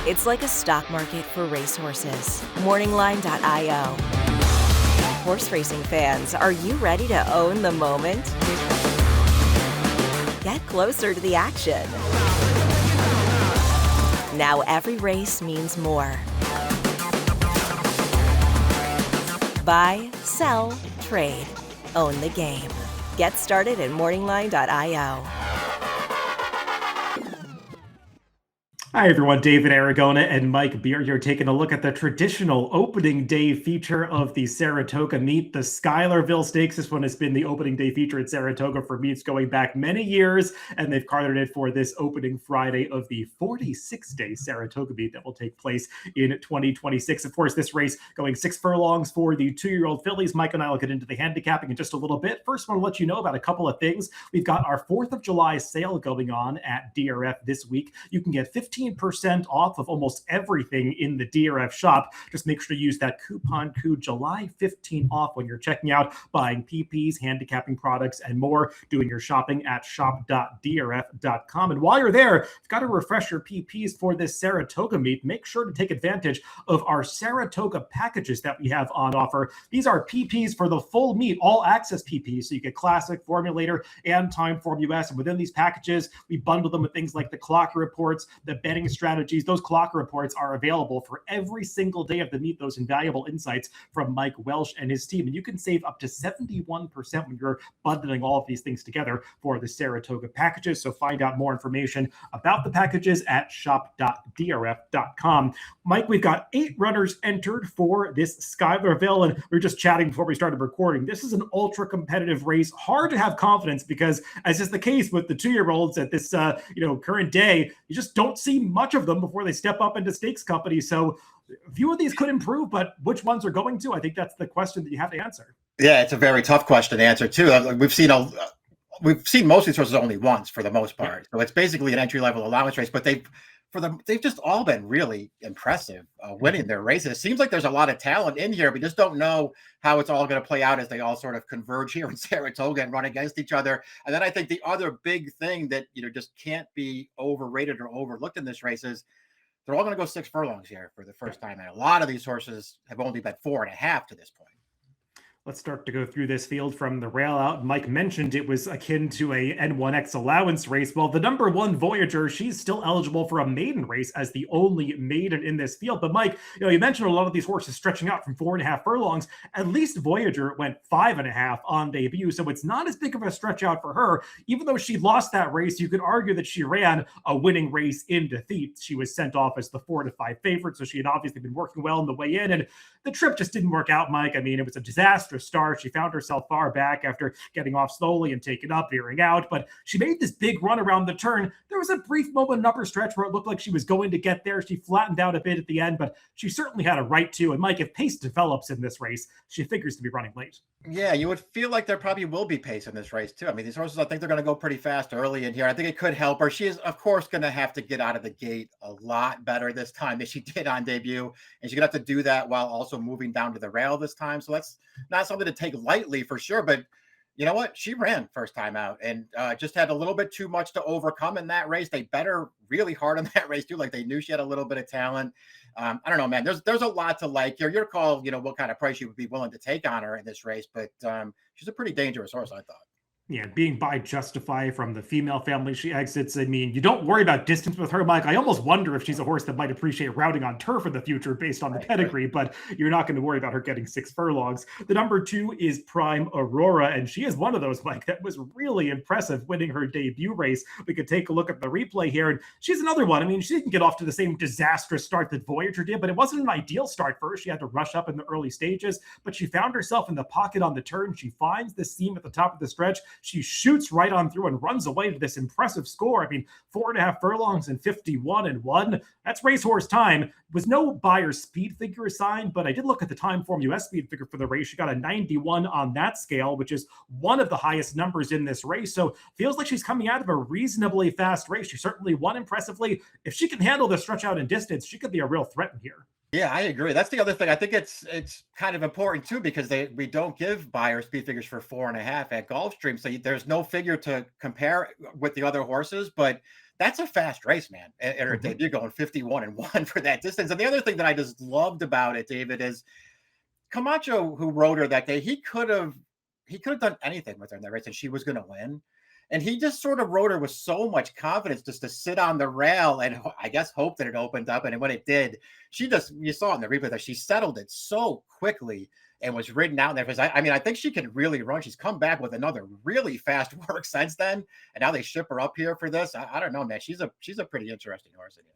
It's like a stock market for racehorses. Morningline.io. Horse racing fans, are you ready to own the moment? Get closer to the action. Now every race means more. Buy, sell, trade. Own the game. Get started at morningline.io. Hi everyone, David Aragona and Mike Beer here taking a look at the traditional opening day feature of the Saratoga meet, the Schuylerville Stakes. This one has been the opening day feature at Saratoga for meets going back many years, and they've carded it for this opening Friday of the 46-day Saratoga meet that will take place in 2026. Of course, this race going 6 furlongs for the 2-year-old fillies. Mike and I will get into the handicapping in just a little bit. First, I want to let you know about a couple of things. We've got our 4th of July sale going on at DRF this week. You can get 15% off of almost everything in the DRF shop. Just make sure to use that coupon code July 15 off when you're checking out, buying PPs, handicapping products, and more, doing your shopping at shop.drf.com. And while you're there, you've got to refresh your PPs for this Saratoga meet. Make sure to take advantage of our Saratoga packages that we have on offer. These are PPs for the full meet, all access PPs. So you get Classic, Formulator, and Timeform US. And within these packages, we bundle them with things like the clock reports, the betting strategies. Those clock reports are available for every single day of the meet, those invaluable insights from Mike Welsh and his team. And you can save up to 71% when you're bundling all of these things together for the Saratoga packages. So find out more information about the packages at shop.drf.com. Mike, we've got 8 runners entered for this Schuylerville, and we were just chatting before we started recording. This is an ultra competitive race. Hard to have confidence because, as is the case with the 2-year-olds at this current day, you just don't see much of them before they step up into stakes company. So a few of these could improve, but which ones are going to? I think that's the question that you have to answer. Yeah, it's a very tough question to answer too. We've seen most of these horses only once for the most part. So it's basically an entry-level allowance race, but they've just all been really impressive winning their races. It seems like there's a lot of talent in here. We just don't know how it's all going to play out as they all sort of converge here in Saratoga and run against each other. And then I think the other big thing that just can't be overrated or overlooked in this race is they're all going to go 6 furlongs here for the first time. And a lot of these horses have only been 4.5 to this point. Let's start to go through this field from the rail out. Mike mentioned it was akin to a N1X allowance race. Well, the number 1 Voyager, she's still eligible for a maiden race as the only maiden in this field. But Mike, you mentioned a lot of these horses stretching out from 4.5 furlongs. At least Voyager went 5.5 on debut, so it's not as big of a stretch out for her. Even though she lost that race, you could argue that she ran a winning race in defeat. She was sent off as the 4-5 favorite, so she had obviously been working well on the way in, and the trip just didn't work out, Mike. I mean, it was a disastrous start. She found herself far back after getting off slowly and taken up, veering out, but she made this big run around the turn. There was a brief moment in upper stretch where it looked like she was going to get there. She flattened out a bit at the end, but she certainly had a right to. And Mike, if pace develops in this race, she figures to be running late. Yeah, you would feel like there probably will be pace in this race too. I mean, these horses, I think they're going to go pretty fast early in here. I think it could help her. She is, of course, going to have to get out of the gate a lot better this time than she did on debut. And she's going to have to do that while also moving down to the rail this time. So that's not something to take lightly for sure. But you know what? She ran first time out and just had a little bit too much to overcome in that race. They bet her really hard on that race too. Like they knew she had a little bit of talent. I don't know, man. There's a lot to like here. Your call, what kind of price you would be willing to take on her in this race, but she's a pretty dangerous horse, I thought. Yeah, being by Justify from the female family she exits. I mean, you don't worry about distance with her, Mike. I almost wonder if she's a horse that might appreciate routing on turf in the future based on the pedigree, but you're not going to worry about her getting 6 furlongs. The number 2 is Prime Aurora, and she is one of those, Mike, that was really impressive winning her debut race. We could take a look at the replay here, and she's another one. I mean, she didn't get off to the same disastrous start that Voyager did, but it wasn't an ideal start for her. She had to rush up in the early stages, but she found herself in the pocket on the turn. She finds the seam at the top of the stretch. She shoots right on through and runs away to this impressive score. I mean, 4.5 furlongs and 51-1. That's racehorse time. Was no buyer speed figure assigned, but I did look at the Timeform US speed figure for the race. She got a 91 on that scale, which is one of the highest numbers in this race. So feels like she's coming out of a reasonably fast race. She certainly won impressively. If she can handle the stretch out in distance, she could be a real threat in here. Yeah, I agree. That's the other thing. I think it's kind of important too, because we don't give buyer speed figures for 4.5 at Gulfstream. So there's no figure to compare with the other horses, but that's a fast race, man. And her debut going 51-1 for that distance. And the other thing that I just loved about it, David, is Camacho, who rode her that day, he could have done anything with her in that race, and she was going to win. And he just sort of rode her with so much confidence just to sit on the rail and I guess hope that it opened up. And when it did, you saw it in the replay that she settled it so quickly and was ridden out in there. Because I think she can really run. She's come back with another really fast work since then. And now they ship her up here for this. I don't know, man. She's a pretty interesting horse in here.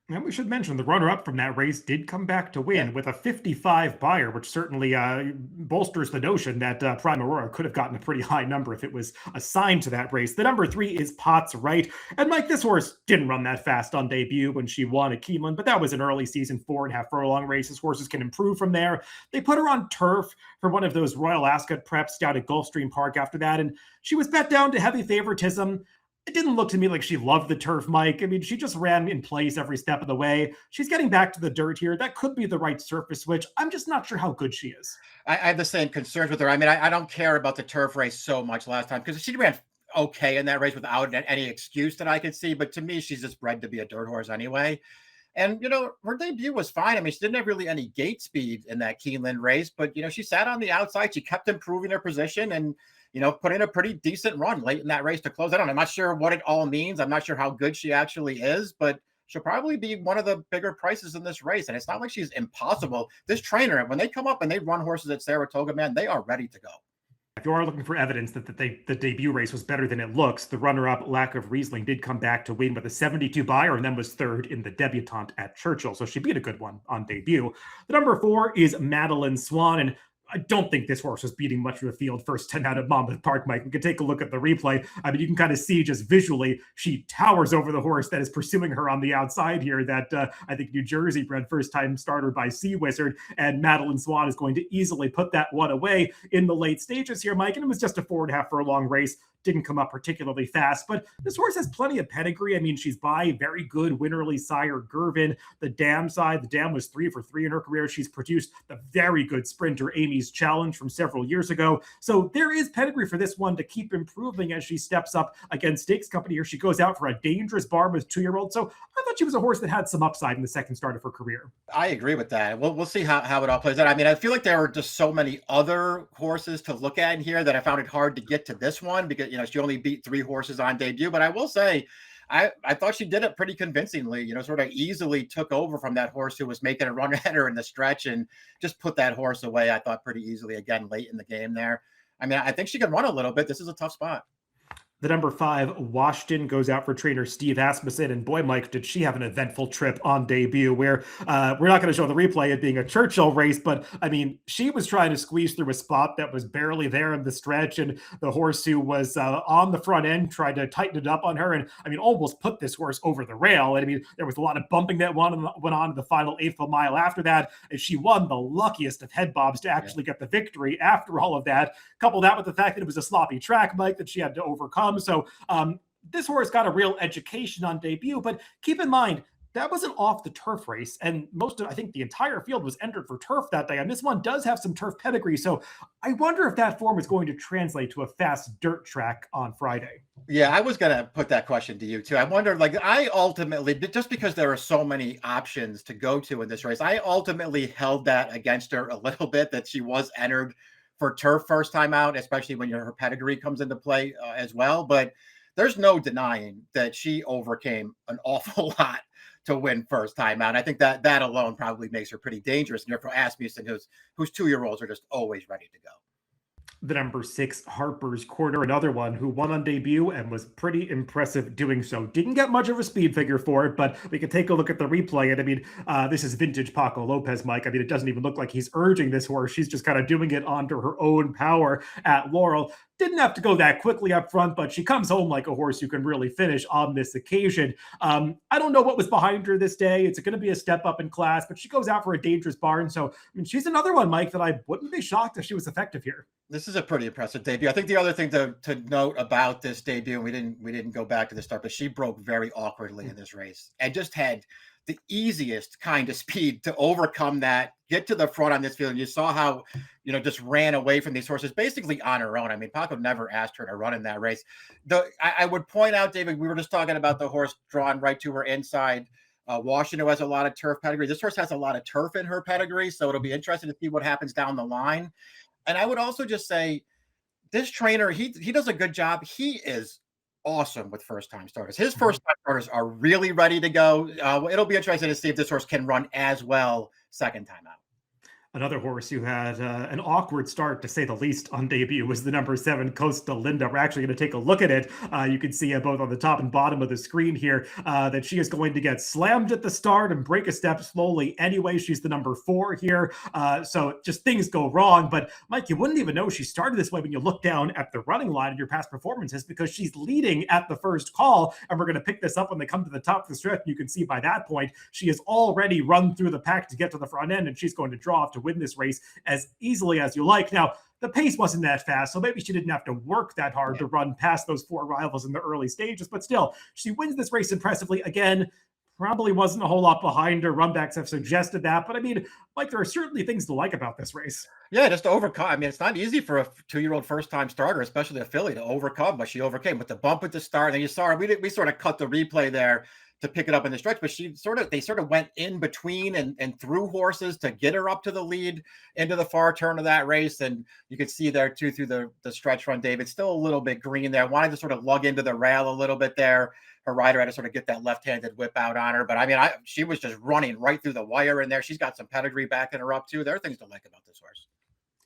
And we should mention the runner-up from that race did come back to win with a 55 buyer, which certainly bolsters the notion that Prime Aurora could have gotten a pretty high number if it was assigned to that race. The number 3 is Potts Right. And Mike, this horse didn't run that fast on debut when she won at Keeneland, but that was an early season 4.5 furlong races. Horses can improve from there. They put her on turf for one of those Royal Ascot preps down at Gulfstream Park after that, and she was bet down to heavy favoritism. It didn't look to me like she loved the turf, Mike. I mean, she just ran in place every step of the way. She's getting back to the dirt here. That could be the right surface switch. I'm just not sure how good she is. I have the same concerns with her. I mean, I don't care about the turf race so much last time because she ran okay in that race without any excuse that I could see. But to me, she's just bred to be a dirt horse anyway. And, her debut was fine. I mean, she didn't have really any gate speed in that Keeneland race, but, she sat on the outside. She kept improving her position and, put in a pretty decent run late in that race to close. I'm not sure what it all means. I'm not sure how good she actually is, but she'll probably be one of the bigger prices in this race. And it's not like she's impossible. This trainer, when they come up and they run horses at Saratoga, man, they are ready to go. If you are looking for evidence that the debut race was better than it looks, the runner-up, Lack of Riesling, did come back to win with a 72 buyer and then was third in the debutante at Churchill. So she beat a good one on debut. The number 4 is Madeline Swan. And I don't think this horse was beating much of the field first 10 out of Monmouth Park, Mike. We can take a look at the replay. I mean, you can kind of see just visually, she towers over the horse that is pursuing her on the outside here. That I think New Jersey bred first-time starter by Sea Wizard, and Madeline Swan is going to easily put that one away in the late stages here, Mike. And it was just a 4.5 furlong race. Didn't come up particularly fast, but this horse has plenty of pedigree. I mean, she's by very good Winnerly sire Gervin. The Dam side, the Dam was 3 for 3 in her career. She's produced the very good sprinter Amy's Challenge from several years ago. So there is pedigree for this one to keep improving as she steps up against Stakes Company here. She goes out for a dangerous barb with 2-year-old. So I thought she was a horse that had some upside in the second start of her career. I agree with that. We'll see how it all plays out. I mean, I feel like there are just so many other horses to look at in here that I found it hard to get to this one because, she only beat 3 horses on debut. But I will say, I thought she did it pretty convincingly, sort of easily took over from that horse who was making a run at her in the stretch and just put that horse away, I thought, pretty easily again late in the game there. I mean, I think she can run a little bit. This is a tough spot. The number 5, Washington, goes out for trainer Steve Asmussen. And boy, Mike, did she have an eventful trip on debut where we're not going to show the replay of being a Churchill race, but I mean, she was trying to squeeze through a spot that was barely there in the stretch. And the horse who was on the front end tried to tighten it up on her. And I mean, almost put this horse over the rail. And I mean, there was a lot of bumping that went on in the final 8th mile after that. And she won the luckiest of head bobs to actually get the victory after all of that. Couple that with the fact that it was a sloppy track, Mike, that she had to overcome. So this horse got a real education on debut, but keep in mind, that was an off the turf race, and I think the entire field was entered for turf that day, and this one does have some turf pedigree, so I wonder if that form is going to translate to a fast dirt track on Friday. Yeah, I was going to put that question to you too. I wonder, I ultimately, just because there are so many options to go to in this race, I ultimately held that against her a little bit, that she was entered for turf first time out, especially when her pedigree comes into play as well. But there's no denying that she overcame an awful lot to win first time out. I think that alone probably makes her pretty dangerous. And therefore, Asmussen, whose 2-year-olds are just always ready to go. The number 6, Harper's Corner, another one who won on debut and was pretty impressive doing so. Didn't get much of a speed figure for it, but we can take a look at the replay. And I mean, this is vintage Paco Lopez, Mike. I mean, it doesn't even look like he's urging this horse. She's just kind of doing it onto her own power at Laurel. Didn't have to go that quickly up front, but she comes home like a horse who can really finish on this occasion. I don't know what was behind her this day. It's going to be a step up in class, but she goes out for a dangerous barn. So, I mean, she's another one, Mike, that I wouldn't be shocked if she was effective here. This is a pretty impressive debut. I think the other thing to note about this debut, and we didn't go back to the start, but she broke very awkwardly in this race and just had the easiest kind of speed to overcome that, get to the front on this field. And you saw how, just ran away from these horses basically on her own. I mean, Paco never asked her to run in that race. I would point out, David, we were just talking about the horse drawn right to her inside. Washington has a lot of turf pedigree. This horse has a lot of turf in her pedigree, so it'll be interesting to see what happens down the line. And I would also just say, this trainer, he does a good job. He is awesome with first-time starters. His first-time starters are really ready to go. It'll be interesting to see if this horse can run as well second time out. Another horse who had an awkward start, to say the least, on debut was the number 7, Costa Linda. We're actually going to take a look at it. You can see both on the top and bottom of the screen here that she is going to get slammed at the start and break a step slowly anyway. She's the number 4 here. So just things go wrong. But Mike, you wouldn't even know she started this way when you look down at the running line of your past performances, because she's leading at the first call. And we're going to pick this up when they come to the top of the stretch. You can see by that point, she has already run through the pack to get to the front end, and she's going to draw off to win this race as easily as you like. Now, the pace wasn't that fast, so maybe she didn't have to work that hard to run past those 4 rivals in the early stages, but still, she wins this race impressively. Again, probably wasn't a whole lot behind her. Runbacks have suggested that, but I mean, Mike, there are certainly things to like about this race. Yeah, just to overcome. I mean, it's not easy for a 2-year-old first-time starter, especially a filly, to overcome, but she overcame with the bump at the start. And you saw her, we sort of cut the replay there to pick it up in the stretch, but they sort of went in between and through horses to get her up to the lead into the far turn of that race. And you could see there too, through the stretch run, David, still a little bit green there, wanted to sort of lug into the rail a little bit there. Her rider had to sort of get that left-handed whip out on her. But I mean, she was just running right through the wire in there. She's got some pedigree backing her up too. There are things to like about this horse.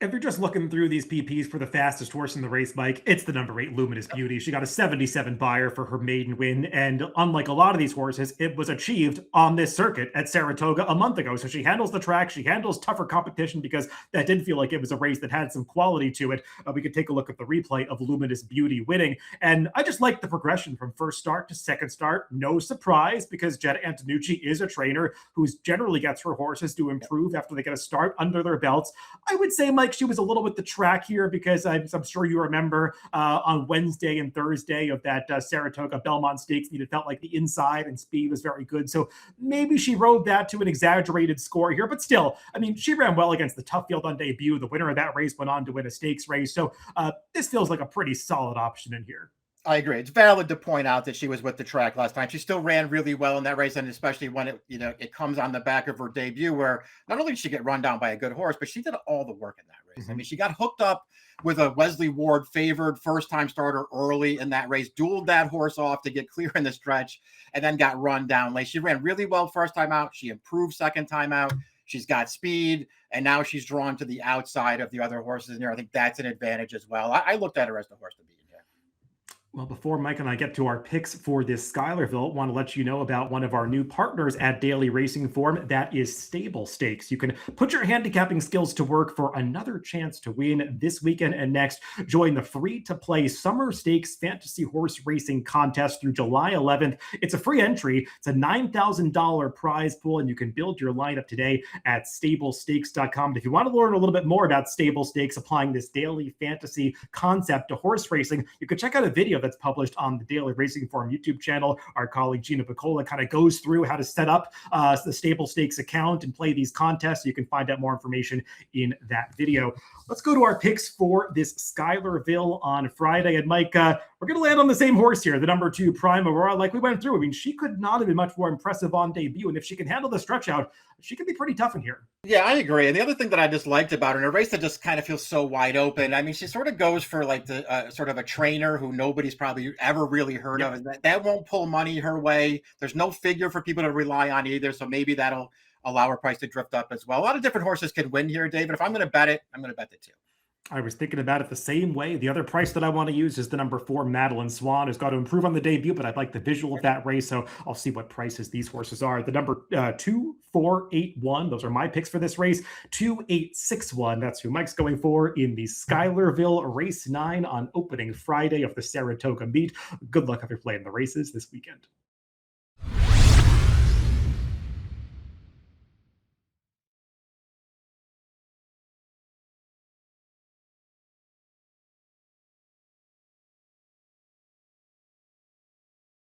If you're just looking through these PPs for the fastest horse in the race, Mike, it's the number 8, Luminous Beauty. She got a 77 buyer for her maiden win, and unlike a lot of these horses, it was achieved on this circuit at Saratoga a month ago. So she handles the track, she handles tougher competition, because that did feel like it was a race that had some quality to it. We could take a look at the replay of Luminous Beauty winning, and I just like the progression from first start to second start. No surprise, because Jetta Antonucci is a trainer who generally gets her horses to improve after they get a start under their belts. I would say, Mike, she was a little with the track here, because I'm sure you remember on Wednesday and Thursday of that Saratoga Belmont Stakes meet, it felt like the inside and speed was very good. So maybe she rode that to an exaggerated score here, but still, I mean, she ran well against the tough field on debut. The winner of that race went on to win a stakes race. So this feels like a pretty solid option in here. I agree. It's valid to point out that she was with the track last time. She still ran really well in that race, and especially when it comes on the back of her debut, where not only did she get run down by a good horse, but she did all the work in that race. I mean, she got hooked up with a Wesley Ward favored first-time starter early in that race, dueled that horse off to get clear in the stretch, and then got run down late. She ran really well first time out. She improved second time out. She's got speed, and now she's drawn to the outside of the other horses in there. I think that's an advantage as well. I looked at her as the horse to beat. Well, before Mike and I get to our picks for this Schuylerville, I want to let you know about one of our new partners at Daily Racing Form. That is Stable Stakes. You can put your handicapping skills to work for another chance to win this weekend and next. Join the free-to-play Summer Stakes Fantasy Horse Racing Contest through July 11th. It's a free entry. It's a $9,000 prize pool, and you can build your lineup today at stablestakes.com. And if you want to learn a little bit more about Stable Stakes, applying this daily fantasy concept to horse racing, you can check out a video that's published on the Daily Racing Form YouTube channel. Our colleague Gina Picola kind of goes through how to set up the Stable Stakes account and play these contests. You can find out more information in that video. Let's go to our picks for this Schuylerville on Friday. And Mike, we're going to land on the same horse here, the number 2 Prime Aurora. Like we went through, I mean, she could not have been much more impressive on debut. And if she can handle the stretch out, she could be pretty tough in here. Yeah, I agree. And the other thing that I just liked about her, in a race that just kind of feels so wide open, I mean, she sort of goes for like the sort of a trainer who nobody's probably ever really heard of. And that won't pull money her way. There's no figure for people to rely on either. So maybe that'll allow her price to drift up as well. A lot of different horses can win here, David. If I'm going to bet it, I'm going to bet the 2. I was thinking about it the same way. The other price that I want to use is the number 4 Madeline Swan, who's got to improve on the debut, but I'd like the visual of that race, so I'll see what prices these horses are. The number 2, 4, 8, 1, those are my picks for this race. 2, 8, 6, 1, that's who Mike's going for in the Schuylerville Race 9 on opening Friday of the Saratoga meet. Good luck if you're playing the races this weekend.